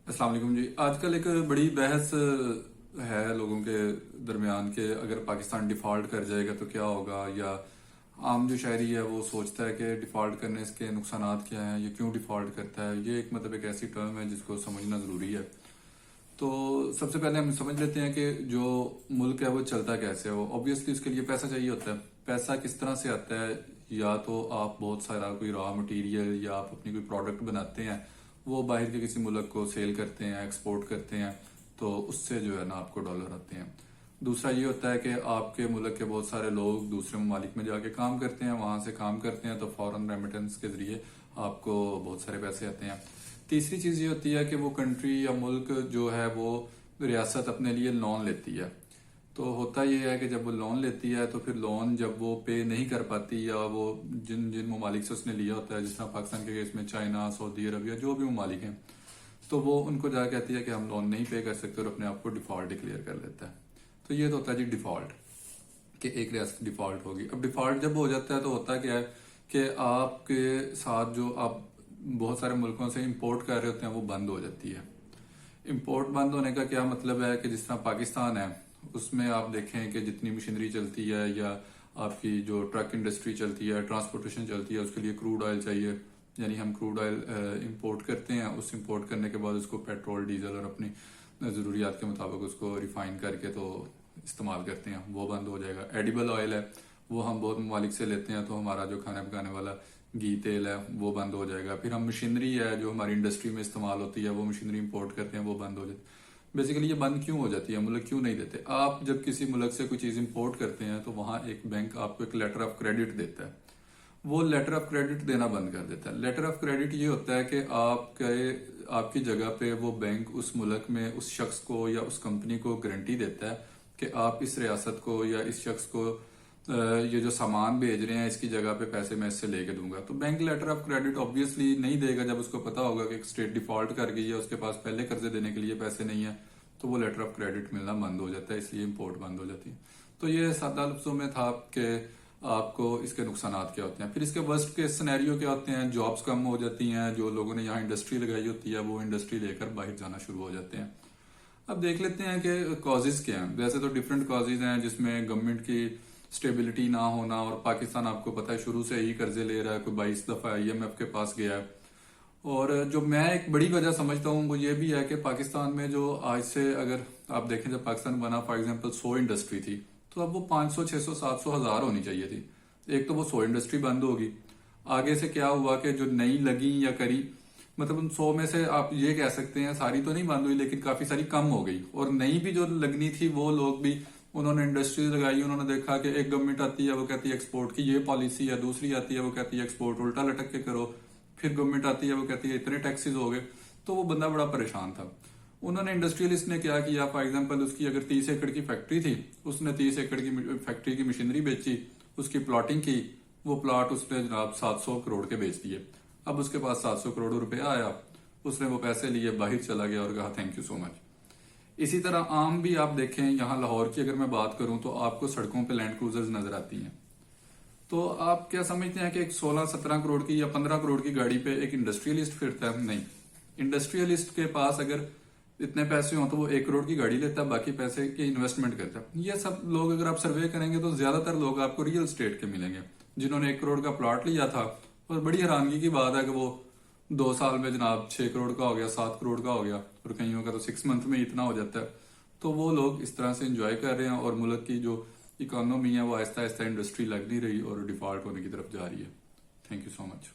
अस्सलाम वालेकुम जी। आजकल एक बड़ी बहस है लोगों के दरमियान कि अगर पाकिस्तान डिफॉल्ट कर जाएगा तो क्या होगा, या आम जो शहरी है वो सोचता है कि डिफॉल्ट करने के नुकसानात क्या हैं, ये क्यों डिफॉल्ट करता है। ये एक एक ऐसी टर्म है जिसको समझना ज़रूरी है। तो सबसे पहले हम समझ लेते हैं कि जो मुल्क है वो चलता कैसे है। वो ऑब्वियसली उसके लिए पैसा चाहिए होता है। पैसा किस तरह से आता है? या तो आप बहुत सारा कोई रॉ मटेरियल या आप अपनी कोई प्रोडक्ट बनाते हैं, वो बाहर के किसी मुल्क को सेल करते हैं, एक्सपोर्ट करते हैं, तो उससे जो है ना आपको डॉलर आते हैं। दूसरा ये होता है कि आपके मुल्क के बहुत सारे लोग दूसरे ममालिक में जाके काम करते हैं, वहां से काम करते हैं, तो फॉरेन रेमिटेंस के जरिए आपको बहुत सारे पैसे आते हैं। तीसरी चीज ये होती है कि वो कंट्री या मुल्क जो है वो रियासत अपने लिए लोन लेती है। तो होता ये है कि जब वो लोन लेती है तो फिर लोन जब वो पे नहीं कर पाती, या वो जिन जिन ममालिक से उसने लिया होता है, जिस तरह पाकिस्तान के केस में चाइना, सऊदी अरब या जो भी ममालिक हैं, तो वो उनको जा कहती है कि हम लोन नहीं पे कर सकते और अपने आप को डिफॉल्ट डिक्लेयर कर लेता है। तो ये तो होता है जी डिफॉल्ट, कि एक रियासत डिफॉल्ट होगी। अब डिफॉल्ट जब हो जाता है तो होता क्या है कि आपके साथ जो आप बहुत सारे मुल्कों से इंपोर्ट कर रहे होते हैं वो बंद हो जाती है। इंपोर्ट बंद होने का क्या मतलब है कि जिस तरह पाकिस्तान है उसमें आप देखें कि जितनी मशीनरी चलती है या आपकी जो ट्रक इंडस्ट्री चलती है, ट्रांसपोर्टेशन चलती है, उसके लिए क्रूड ऑयल चाहिए। यानी हम क्रूड ऑयल इंपोर्ट करते हैं, उस इंपोर्ट करने के बाद उसको पेट्रोल, डीजल और अपनी ज़रूरियात के मुताबिक उसको रिफाइन करके तो इस्तेमाल करते हैं, वो बंद हो जाएगा। एडिबल ऑयल है वो हम बहुत ममालिक से लेते हैं, तो हमारा जो खाना पकाने वाला घी तेल है वो बंद हो जाएगा। फिर हम मशीनरी है जो हमारी इंडस्ट्री में इस्तेमाल होती है, वो मशीनरी इंपोर्ट करते हैं, वो बंद हो जाती है। बेसिकली ये बंद क्यों हो जाती है, मुल्क क्यों नहीं देते? आप जब किसी मुल्क से कोई चीज इंपोर्ट करते हैं तो वहां एक बैंक आपको एक लेटर ऑफ क्रेडिट देता है, वो लेटर ऑफ क्रेडिट देना बंद कर देता है। लेटर ऑफ क्रेडिट ये होता है कि आपकी जगह पे वो बैंक उस मुल्क में उस शख्स को या उस कंपनी को गारंटी देता है कि आप इस रियासत को या इस शख्स को ये जो सामान भेज रहे हैं इसकी जगह पे पैसे मैं इससे लेके दूंगा। तो bank letter of credit obviously नहीं देगा जब उसको पता होगा कि स्टेट डिफॉल्ट कर गई है, उसके पास पहले कर्जे देने के लिए पैसे नहीं है, तो वो लेटर ऑफ क्रेडिट मिलना बंद हो जाता है, इसलिए इंपोर्ट बंद हो जाती है। तो ये सादा लफ्जों में था कि आपको इसके नुकसान क्या होते हैं। फिर इसके वर्स्ट के सिनेरियो क्या होते हैं? जॉब्स कम हो जाती हैं, जो लोगों ने यहाँ इंडस्ट्री लगाई होती है वो इंडस्ट्री लेकर बाहर जाना शुरू हो जाते हैं। अब देख लेते हैं कि कॉजेज क्या हैं। वैसे तो डिफरेंट कॉजेज हैं जिसमें गवर्नमेंट की स्टेबिलिटी ना होना, और पाकिस्तान आपको पता है शुरू से ही कर्जे ले रहा है, कोई 22 दफा IMF के पास गया है। और जो मैं एक बड़ी वजह समझता हूँ वो ये भी है कि पाकिस्तान में जो आज से अगर आप देखें जब पाकिस्तान बना, फॉर एग्जांपल 100 इंडस्ट्री थी, तो अब वो 500, 600, 700, 1000 होनी चाहिए थी। एक तो वो 100 इंडस्ट्री बंद होगी। आगे से क्या हुआ कि जो नई लगी या करी, मतलब उन 100 में से आप ये कह सकते हैं सारी तो नहीं बंद हुई, लेकिन काफी सारी कम हो गई। और नई भी जो लगनी थी वो लोग भी उन्होंने इंडस्ट्रीज लगाई, उन्होंने देखा कि एक गवर्नमेंट आती है वो कहती है एक्सपोर्ट की ये पॉलिसी है, दूसरी आती है वो कहती है एक्सपोर्ट उल्टा लटक के करो, फिर गवर्नमेंट आती है वो कहती है इतने टैक्सेस हो गए। तो वो बंदा बड़ा परेशान था। उन्होंने इंडस्ट्रियलिस्ट ने क्या किया, फॉर एग्जाम्पल उसकी अगर 30 एकड़ की फैक्ट्री थी, उसने 30 एकड़ की फैक्ट्री की मशीनरी बेची, उसकी प्लॉटिंग की, वो प्लॉट उसने जनाब 700 करोड़ के बेच दिए। अब उसके पास 700 करोड़ रुपया आया, उसने वो पैसे लिए बाहर चला गया और कहा थैंक यू सो मच। इसी तरह आम भी आप देखें, यहाँ लाहौर की अगर मैं बात करूं तो आपको सड़कों पे लैंड क्रूजर्स नजर आती हैं। तो आप क्या समझते हैं कि एक 16-17 करोड़ की या 15 करोड़ की गाड़ी पे एक इंडस्ट्रियलिस्ट फिरता है? नहीं। इंडस्ट्रियलिस्ट के पास अगर इतने पैसे हों तो वो 1 करोड़ की गाड़ी लेता है, बाकी पैसे की इन्वेस्टमेंट करता है। ये सब लोग अगर आप सर्वे करेंगे तो ज्यादातर लोग आपको रियल स्टेट के मिलेंगे, जिन्होंने 1 करोड़ का प्लॉट लिया था। और बड़ी हैरानगी की बात है कि वो 2 साल में जनाब 6 करोड़ का हो गया, 7 करोड़ का हो गया, और कईयों का तो 6 मंथ में इतना हो जाता है। तो वो लोग इस तरह से इंजॉय कर रहे हैं और मुल्क की जो इकोनॉमी है वो आहिस्ता आहिस्ता इंडस्ट्री लग नहीं रही और डिफॉल्ट होने की तरफ जा रही है। Thank you so much.